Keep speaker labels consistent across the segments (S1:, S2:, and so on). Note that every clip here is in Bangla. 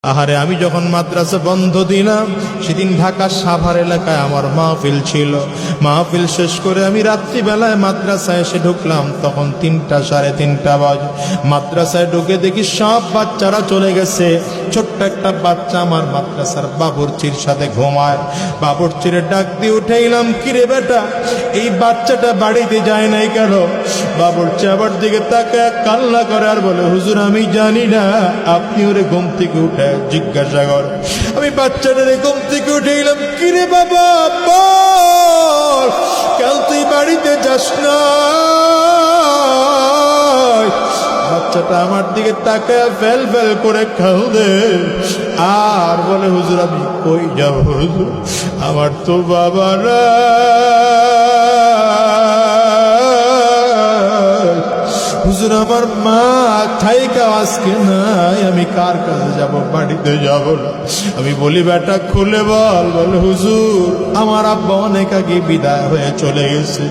S1: আহারে আমি যখন মাদ্রাসা বন্ধ দিলাম সেদিন ঢাকা সাভার এলাকায় আমার মাহফিল ছিল। মাহফিল শেষ করে আমি রাত্রিবেলায় মাদ্রাসায় এসে ঢুকলাম, তখন 3টা সাড়ে 3টা বাজে। মাদ্রাসায় ঢুকে দেখি সব বাচ্চারা চলে গেছে। ছোট্ট একটা বাচ্চা আমার মাদ্রাসার বাবুর্চির সাথে ঘুমায়। বাবুর্চিরে ডাক দিয়ে উঠেইলাম, কিরে বেটা এই বাচ্চাটা বাড়িতে যায় নাই কেন? বাবুর্চি আবার দিকে তাকায় কান্না করে আর বলে, হুজুর আমি জানি না, আপনি ওরে ঘুম থেকে উঠে জিজ্ঞাসা কর। আমি বাচ্চাটারে ঘুম থেকে উঠেইলাম, কিরে বাবা বল কেন তুই বাড়িতে যাস না? বাচ্চাটা আমার দিকে তাকায় ফেল ফেল করে কাঁদে আর বলে, হুজুর আমি কই যাব হুজুর, আমার তো বাবা না, হুজুর আমার মা থাইকা আজকে নাই, আমি কার কাছে যাব, বাড়িতে যাব না। আমি বলি বেটা খুলে বল। বলে হুজুর আমার আব্বা অনেক আগে বিদায় হয়ে চলে গেছে।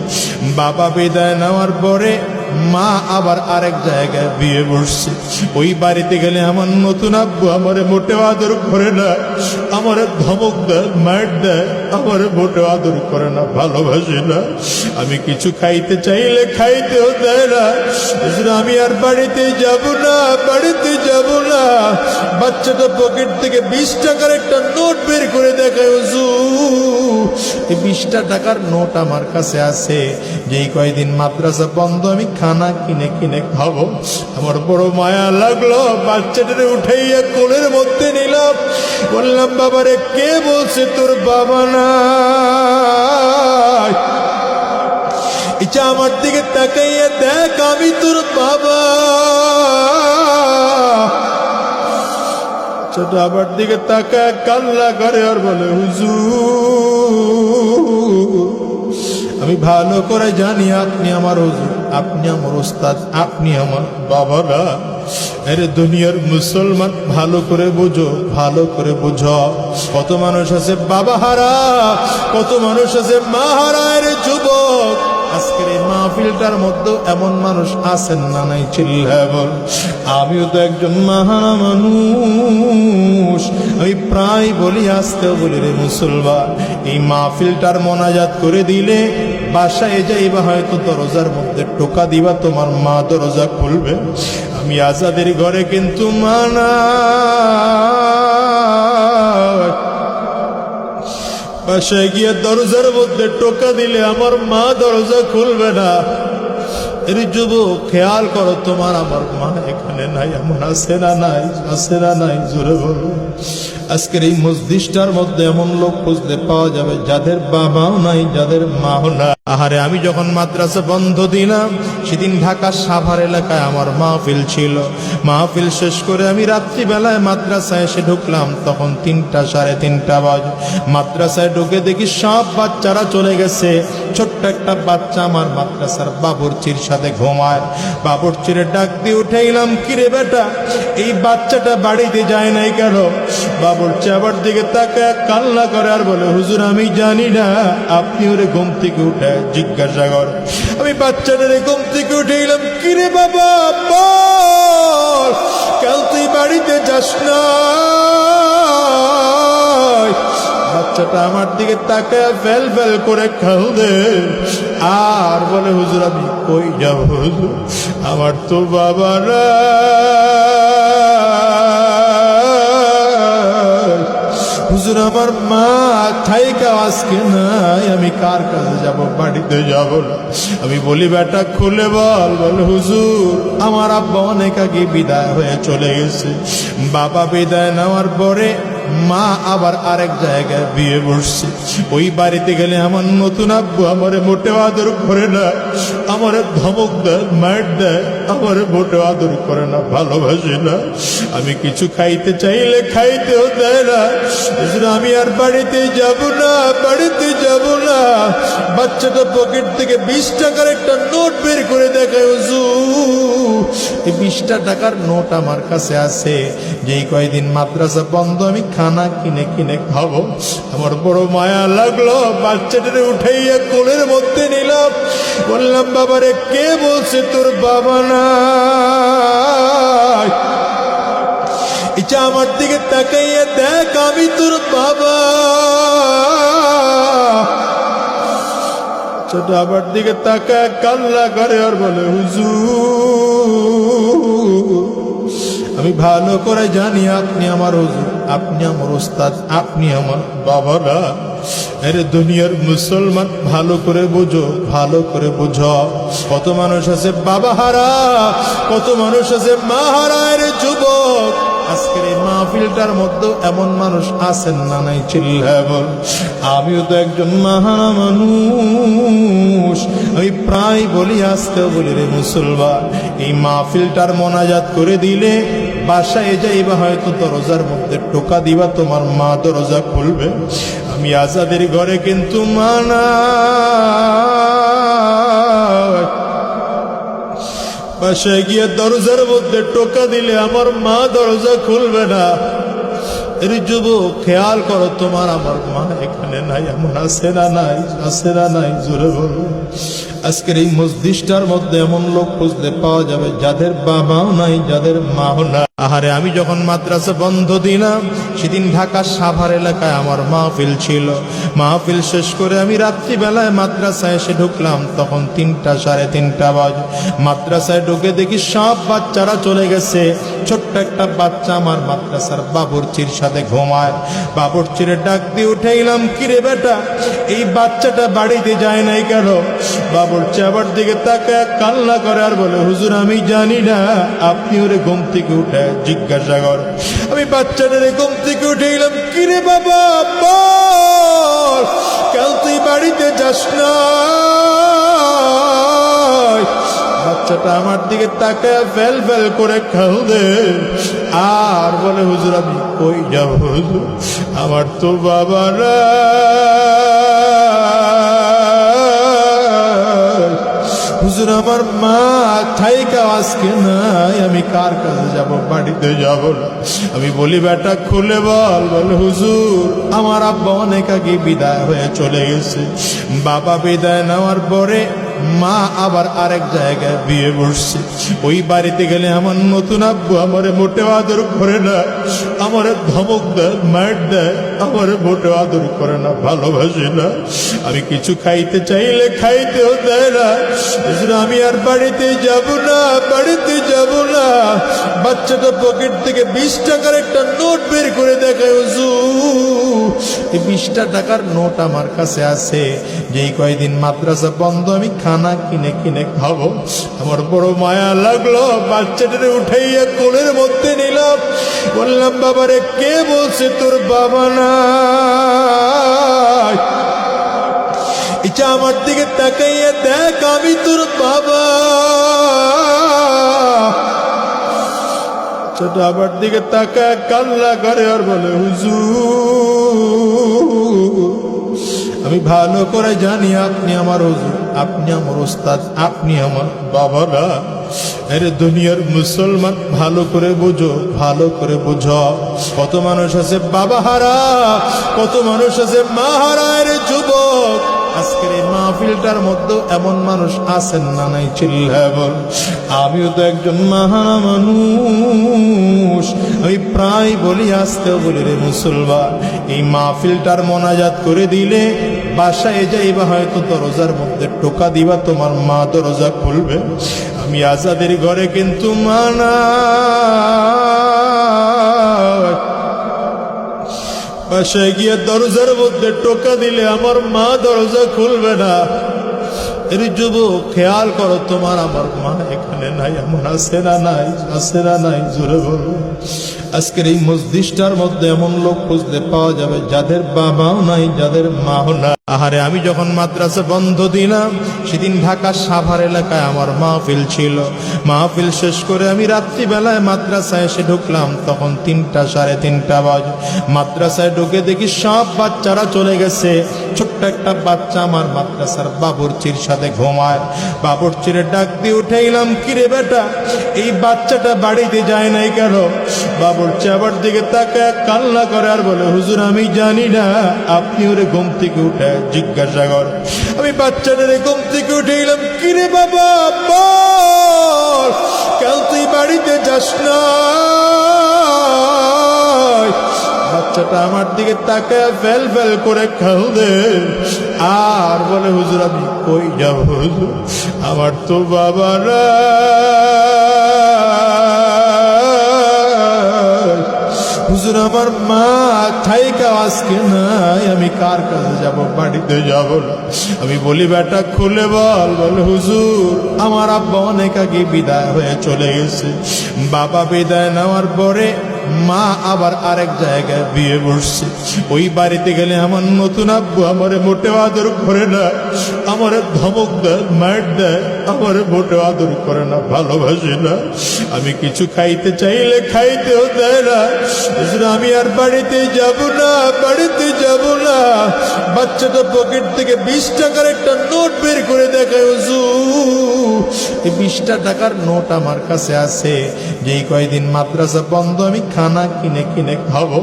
S1: বাবা বিদায় নেওয়ার পরে মা আবার আরেক জায়গায় বিয়ে বসছে। ওই বাড়িতে গেলে আমার নতুন আব্বু আমারে মোটেও আদর করে না, আমারে ধমক দেয়, মার দেয়, আমারে মোটেও আদর করে না, ভালোবাসে না। আমি কিছু খাইতে চাইলে খাইতেও দেয় না। আমি আর বাড়িতে যাব না, বাড়িতে যাব না। বাচ্চাটা পকেট থেকে 20 টাকার একটা নোট বের করে দেখায়, হুজুর এই 20টা টাকার নোট আমার কাছে আছে, যেই কয়দিন মাদ্রাসা বন্ধ আমি খানা কিনে কিনে খাবো। আমার বড় মায়া লাগলো, বাচ্চাটারে উঠাইয়া কোলের মধ্যে নিলাম। বললাম, বাবারে কে বলছে তোর বাবা নাই? ইচ্ছা আমার দিকে তাকাইয়া দেখ, আমি তোর বাবা। ছোটা আমার দিকে তাকায় কান্না করে আর বলে, হুজুর আমি ভালো করে জানি আপনি আমার হুজুর, আপনি আমার ওস্তাদ, আপনি আমার বাবা না। আরে দুনিয়ার মুসলমান ভালো করে বুঝো, ভালো করে বুঝো। কত মানুষ আছে বাবা হারা, কত মানুষ আছে মা হারা। আরে যুবক আজকের এই মাহফিলটার মধ্যে এমন মানুষ আছেন না নাই? চিল্লায় বল। আমিও তো একজন মাহারা মানুষ। আমি প্রায় বলি, আসতেও বলি, রে মুসলমান এই মাহফিলটার মোনাজাত করে দিলে বাসায় যাইবা, হয়তো দরজার মধ্যে টোকা দিবা, তোমার মা দরজা খুলবে। আমি আজাদের ঘরে কিন্তু মানা বাসায় গিয়ে দরজার মধ্যে টোকা দিলে আমার মা দরজা খুলবে না। এর যুবক খেয়াল করো, তোমার আমার মা এখানে নাই, এমন আছে না নাই? আছে না নাই? জোরে বলো। আজকের এই মসজিদটার মধ্যে এমন লোক খুঁজতে পাওয়া যাবে যাদের বাবাও নাই, যাদের মাও নাই। আহারে আমি যখন মাদ্রাসা বন্ধ দিলাম সেদিন ঢাকা সাভার এলাকায় আমার মাহফিল ছিল। মাহফিল শেষ করে আমি রাত্রিবেলায় মাদ্রাসায় এসে ঢুকলাম, তখন 3টা সাড়ে 3টা বাজে। মাদ্রাসায় ঢুকে দেখি সব বাচ্চারা চলে গেছে। ছোট্ট একটা বাচ্চা আমার মাদ্রাসার বাবুর্চির সাথে ঘুমায়। বাবুর্চিরে ডাক দিয়ে উঠেইলাম, কিরে বেটা এই বাচ্চাটা বাড়িতে যায় নাই কেন? বাবুর্চি আবার দিকে তাকায় কান্না করে আর বলে, হুজুর আমি জানি না, আপনি ওরে ঘুম থেকে উঠে জিজ্ঞাসা কর। আমি বাচ্চাটারে ঘুম থেকে উঠেইলাম, কিরে বাবা বল কেন তুই বাড়িতে যাস না? বাচ্চাটা আমার দিকে তাকায় ফেল ফেল করে কাঁদে আর বলে, হুজুর আমি কই যাব হুজুর, আমার তো বাবা না। হুজুর আমার মা থাইকা আজকে নাই, আমি কার কাছে যাব, বাড়িতে যাব না। আমি বলি বেটা খুলে বল। বলে হুজুর আমার আব্বা অনেক আগে বিদায় হয়ে চলে গেছে। বাবা বিদায় নেওয়ার পরে মা আবার আরেক জায়গায় বিয়ে বসছে। ওই বাড়িতে গেলে আমার নতুন আব্বু আমারে মোটেও আদর করে না, আমারে ধমক দেয়, মার দেয়, আমারে মোটেও আদর করে না, ভালোবাসে না। আমি কিছু খাইতে চাইলে খাইতেও দেয় না। আমি আর বাড়িতে যাব না, বাড়িতে যাব না। বাচ্চাটা পকেট থেকে 20 টাকার একটা নোট বের করে দেখায়, হুজুর এই 20টা টাকার নোট আমার কাছে আছে, যেই কয়দিন মাদ্রাসা বন্ধ আমি খানা কিনে কিনে খাবো। আমার বড় মায়া লাগলো, বাচ্চাটারে উঠাইয়া কোলের মধ্যে নিলাম। বললাম, বাবারে কে বলছে তোর বাবা নাই? ইচ্ছা আমার দিকে তাকাইয়া দেখ আমি তোর বাবা। ছোট আমার দিকে তাকায় কান্না করে আর বলে হুজুর আমি ভালো করে জানি আপনি আমার হুজুর, আপনি আমার ওস্তাদ, আপনি আমার বাবা না। আরে দুনিয়ার মুসলমান ভালো করে বুঝো, ভালো করে বুঝো। কত মানুষ আছে বাবা হারা, কত মানুষ আছে মা হারা। আরে যুবক, আজকের এই মাহফিলটার মধ্যে এমন মানুষ আছেন না নাই? চিল্লায় বল। আমিও তো একজন মাহারা মানুষ। আমি প্রায় বলি, আজকেও বলি রে মুসলমান, এই মাহফিলটার মোনাজাত করে দিলে বাসায় যাইবা, হয়তো দরজার মধ্যে টোকা দিবা, তোমার মা দরজা খুলবে। আমি আজাদের ঘরে কিন্তু মানা বাসায় গিয়ে দরজার মধ্যে টোকা দিলে আমার মা দরজা খুলবে না। এর যুবক, খেয়াল করো, তোমার আমার মা এখানে নাই, এমন আছে না নাই? আছে না নাই? জোরে বলো। আজকের এই মসজিদটার মধ্যে এমন লোক খুঁজতে পাওয়া যাবে যাদের বাবাও নাই, যাদের মাও নাই। আহারে, আমি যখন মাদ্রাসা বন্ধ দিলাম সেদিন ঢাকা সাভার এলাকায় আমার মাহফিল ছিল। মাহফিল শেষ করে আমি রাত্রিবেলায় মাদ্রাসায় এসে ঢুকলাম, তখন 3টা সাড়ে 3টা বাজে। মাদ্রাসায় ঢুকে দেখি সব বাচ্চারা চলে গেছে। ছোট্ট একটা বাচ্চা আমার মাদ্রাসার বাবুর্চির সাথে ঘুমায়। বাবুর্চিরে ডাক দিয়ে উঠাইলাম, কিরে বেটা, এই বাচ্চাটা বাড়িতে যায় নাই কেন? বাবুর্চি আবার দিকে তাকায় কান্না করে আর বলে হুজুর আমি জানি না। আপনি ওরে ঘুম থেকে উঠে জিজ্ঞাসা কর। আমি বাচ্চাটারে ঘুম থেকে উঠাইলাম, কিরে বাবা বল, কাল তুই বাড়িতে যাস না? বাচ্চাটা আমার দিকে তাকায় ফেল ফেল করে কাঁদে আর বলে হুজুর আমি কই যাব হুজুর, আমার তো বাবা না। হুজুর আমার মা থাইকা আজকে নাই, আমি কার কাছে যাব? বাড়িতে যাব না। আমি বলি বেটা খুলে বল। বলে হুজুর আমার আব্বা অনেক আগে বিদায় হয়ে চলে গেছে। বাবা বিদায় নেওয়ার পরে মা আবার আরেক জায়গায় বিয়ে বসছে। ওই বাড়িতে গেলে আমার নতুন আব্বু আমারে মোটেও আদর করে না, আমারে ধমক দেয়, মার দেয়, আমারে মোটেও আদর করে না, ভালোবাসে না। আমি কিছু খাইতে চাইলে খাইতেও দেয় না। আমি আর বাড়িতে যাব না, বাড়িতে যাব না। বাচ্চাটা পকেট থেকে 20 টাকার একটা নোট বের করে দেখায়, হুজুর এই 20টা টাকার নোট আমার কাছে আছে, যেই কয়দিন মাদ্রাসা বন্ধ আমি খানা কিনে কিনে খাবো। আমার বড় মায়া লাগলো, বাচ্চাটারে উঠাইয়া কোলের মধ্যে নিলাম। বললাম বাবারে, কে বলছে তোর বাবা নাই? ইচ্ছা আমার দিকে তাকাইয়া দেখ আমি তোর বাবা। ছোট আমার দিকে তাকায় কান্না করে আর বলে হুজুর আমি ভালো করে জানি আপনি আমার হুজুর, আপনি আমার ওস্তাদ, আপনি আমার বাবা না। আরে দুনিয়ার মুসলমান ভালো করে বুঝো, ভালো করে বুঝো। কত মানুষ আছে বাবা হারা, কত মানুষ আছে মা হারা। আরে যুবক, আজকের এই মাহফিলটার মধ্যে এমন মানুষ আছেন না নাই? চিল্লায় বল। আমিও তো একজন মাহারা মানুষ। আমি প্রায় বলি, আজকেও বলি রে মুসলমান, এই মাহফিলটার মোনাজাত করে দিলে বাসায় যাইবা, হয়তো দরজার মধ্যে টোকা দিবা, তোমার মা দরজা খুলবে। আমি আজাদের ঘরে কিন্তু মানা বাসায় গিয়ে দরজার মধ্যে টোকা দিলে আমার মা দরজা খুলবে না। এর যুবক, খেয়াল করো, তোমার আমার মা এখানে নাই, এমন আছে না নাই? আছে না নাই? জোরে বলো। আজকের এই মসজিদটার মধ্যে এমন লোক খুঁজতে পাওয়া যাবে যাদের বাবাও নাই, যাদের মাও নাই। আহারে, আমি যখন মাদ্রাসা বন্ধ দিলাম সেদিন ঢাকা সাভার এলাকায় আমার মাহফিল ছিল। মাহফিল শেষ করে আমি রাত্রিবেলায় মাদ্রাসায় এসে ঢুকলাম, তখন 3টা সাড়ে 3টা বাজে। মাদ্রাসায় ঢুকে দেখি সব বাচ্চারা চলে গেছে। ছোট্ট একটা বাচ্চা আমার মাদ্রাসার বাবুর্চির সাথে ঘুমায়। বাবুর্চিরে ডাক দিয়ে উঠাইলাম, কিরে বেটা, এই বাচ্চাটা বাড়িতে যায় নাই কেন? বাবুর্চি আবার দিকে তাকায় কান্না করে আর বলে হুজুর আমি জানি না। আপনি ওরে ঘুম থেকে উঠে জিজ্ঞাসা কর। আমি বাচ্চাটারে ঘুম থেকে উঠাইলাম, কিরে বাবা বল, কাল তুই বাড়িতে যাস না? বাচ্চাটা আমার দিকে তাকায় ফেল ফেল করে কাঁদে আর বলে, হুজুর আমি কই যাব হুজুর, আমার তো বাবা নাই, হুজুর আমার মা থাইকা আজকে নাই, আমি কার কাছে যাব, বাড়িতে যাব না। আমি বলি বেটা খুলে বল। বলে হুজুর আমার আব্বা অনেক আগে বিদায় হয়ে চলে গেছে, বাবা বিদায় নেওয়ার পরে মা আবার আরেক জায়গায় বিয়ে বসছে, ওই বাড়িতে গেলে আমার নতুন আব্বু আমারে মোটেও আদর করে না, আমারে ধমক দেয়, মার দেয়, আমারে মোটেও আদর করে না, ভালোবাসে না। আমি কিছু খাইতে চাইলে খাইতেও দেয় না। আমি আর বাড়িতে যাব না, বাড়িতে যাব না। বাচ্চাটা পকেট থেকে 20 টাকার একটা নোট বের করে দেখায়, হুজুর এই 20 টাকার নোট আমার কাছে আছে, যেই কয়দিন মাদ্রাসা বন্ধ আমি খানা কিনে কিনে খাবো।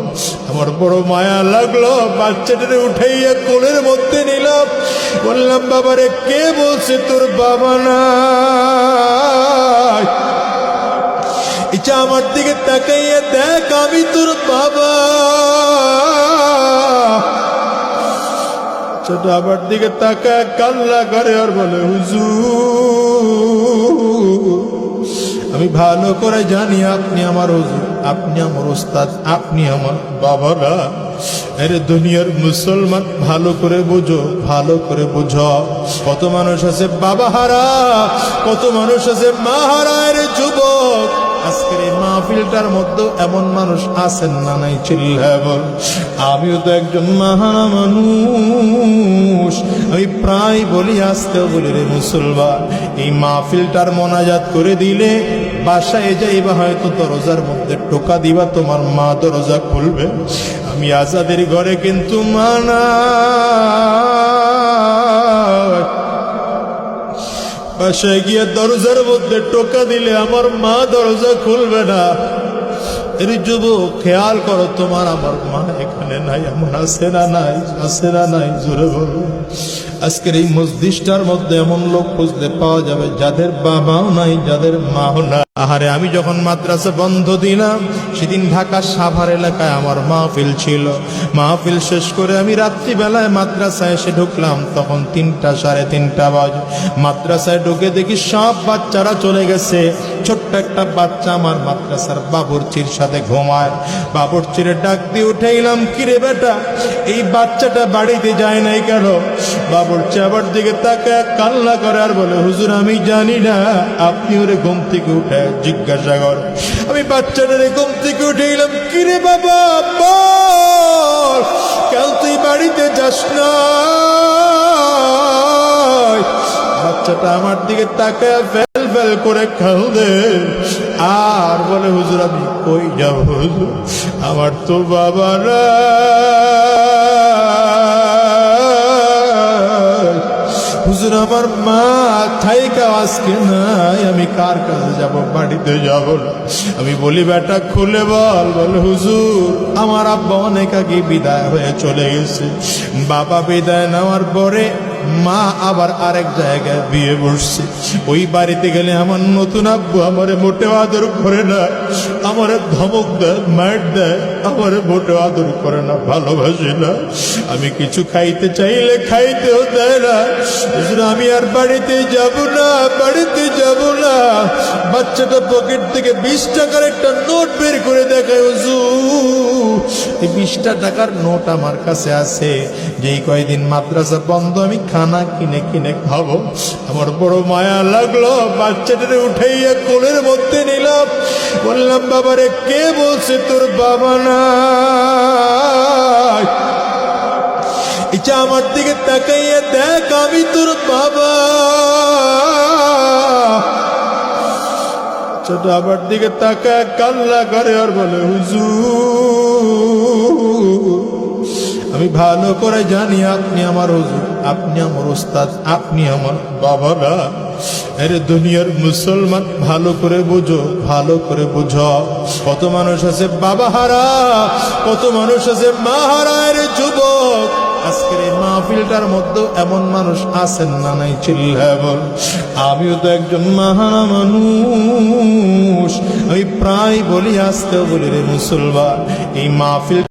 S1: আমার বড় মায়া লাগলো, বাচ্চাটারে উঠাইয়া কোলের মধ্যে নিলাম, বললাম বাবারে কে বলছে তোর বাবা নাই, এটা আমার দিকে তাকাইয়া দেখ আমি তোর বাবা। ছোট আমার দিকে তাকায় কান্না করে আর বলে, হুজুর আমি ভালো করে জানি আপনি আমার হুজুর, আপনি আমার ওস্তাদ, আপনি আমার বাবা না। আরে দুনিয়ার মুসলমান ভালো করে বুঝো, ভালো করে বুঝো। কত মানুষ আছে বাবা হারা, কত মানুষ আছে মা হারা। আরে যুবক আজকের এই মাহফিলটার মধ্যে এমন মানুষ আছেন না নাই? চিল্লায় বল। আমিও তো একজন মাহারা মানুষ, আমি প্রায় বলি, আজকেও বলি রে মুসলমান, এই মাহফিলটার মোনাজাত করে দিলে বাসায় যাইবা, হয়তো দরজার মধ্যে টোকা দিবা, তোমার মা দরজা খুলবে। আমি আজাদের ঘরে কিন্তু মানা বাসায় গিয়ে দরজার মধ্যে টোকা দিলে আমার মা দরজা খুলবে না। এর যুবক খেয়াল করো, তোমার আমার মা এখানে নাই, এমন আছে না নাই? আছে না নাই? জোরে বলো। আজকের এই মসজিদটার মধ্যে এমন লোক খুঁজতে পাওয়া যাবে যাদের বাবাও নাই, যাদের মাও নাই। আহারে আমি যখন মাদ্রাসা বন্ধ দিলাম, সেদিন ঢাকা সাভার এলাকায় আমার মাহফিল ছিল। মাহফিল শেষ করে আমি রাত্রিবেলায় মাদ্রাসায় এসে ঢুকলাম, তখন 3টা সাড়ে 3টা বাজে। মাদ্রাসায় ঢুকে দেখি সব বাচ্চারা চলে গেছে, ছোট্ট একটা বাচ্চা আমার মাদ্রাসার বাবুর্চির সাথে ঘুমায়। বাবুর্চিরে ডাক দিয়ে উঠাইলাম, কিরে বেটা এই বাচ্চাটা বাড়িতে যায় নাই কেন? বাবুর্চি আবার দিকে তাকায় কান্না করে আর বলে, হুজুর আমি জানি না, আপনি ওরে ঘুম থেকে উঠে জিজ্ঞাসা কর। আমি বাচ্চাটারে ঘুম থেকে উঠাইলাম, কিরে বাবা বল, কেন তুই বাড়িতে যাস না? বাচ্চাটা আমার দিকে তাকায় ফেল ফেল করে কাঁদে আর বলে, হুজুর আমি কই যাব হুজুর, আমার তো বাবা নাই, হুজুর আমার মা থাইকা আজকে নাই, আমি কার কাছে যাব, বাড়িতে যাব না। আমি বলি বেটা খুলে বল। বলে হুজুর আমার আব্বা অনেক আগে বিদায় হয়ে চলে গেছে, বাবা বিদায় নেওয়ার পরে মা আবার আরেক জায়গায় বিয়ে বসছে, ওই বাড়িতে গেলে আমার নতুন আব্বু আমারে মোটেও আদর করে না, আমারে ধমক দেয়, মার দেয়, আমারে মোটেও আদর করে না, ভালোবাসে না। আমি কিছু খাইতে চাইলে খাইতেও দেয় না। আমি আর বাড়িতে যাব না, বাড়িতে যাব না। বাচ্চাটা পকেট থেকে 20 টাকার একটা নোট বের করে দেখায়, হুজুর এই 20 টাকার নোট আমার কাছে আছে, যেই কয়দিন মাদ্রাসা বন্ধ আমি খানা কিনে কিনে খাবো। আমার বড় মায়া লাগলো, বাচ্চাটারে উঠাইয়া কোলের মধ্যে নিলাম, বললাম বাবারে কে বলছে তোর বাবা নাই, এটা আমার দিকে তাকাইয়া দেখ আমি তোর বাবা। ছোট আমার দিকে তাকায় কান্না করে আর বলে, হুজুর আমি ভালো করে জানি আপনি আমার হুজুর, আপনি আমার ওস্তাদ, আপনি আমার বাবা না। আরে দুনিয়ার মুসলমান ভালো করে বুঝো, ভালো করে বুঝো। কত মানুষ আছে বাবা হারা, কত মানুষ আছে মা হারা। আরে যুবক আজকের এই মাহফিলটার মধ্যে এমন মানুষ আছেন না নাই? চিল্লায় বল। আমিও তো একজন মাহারা মানুষ, আমি প্রায় বলি, আজকেও বলি রে মুসলমান, এই মাহফিল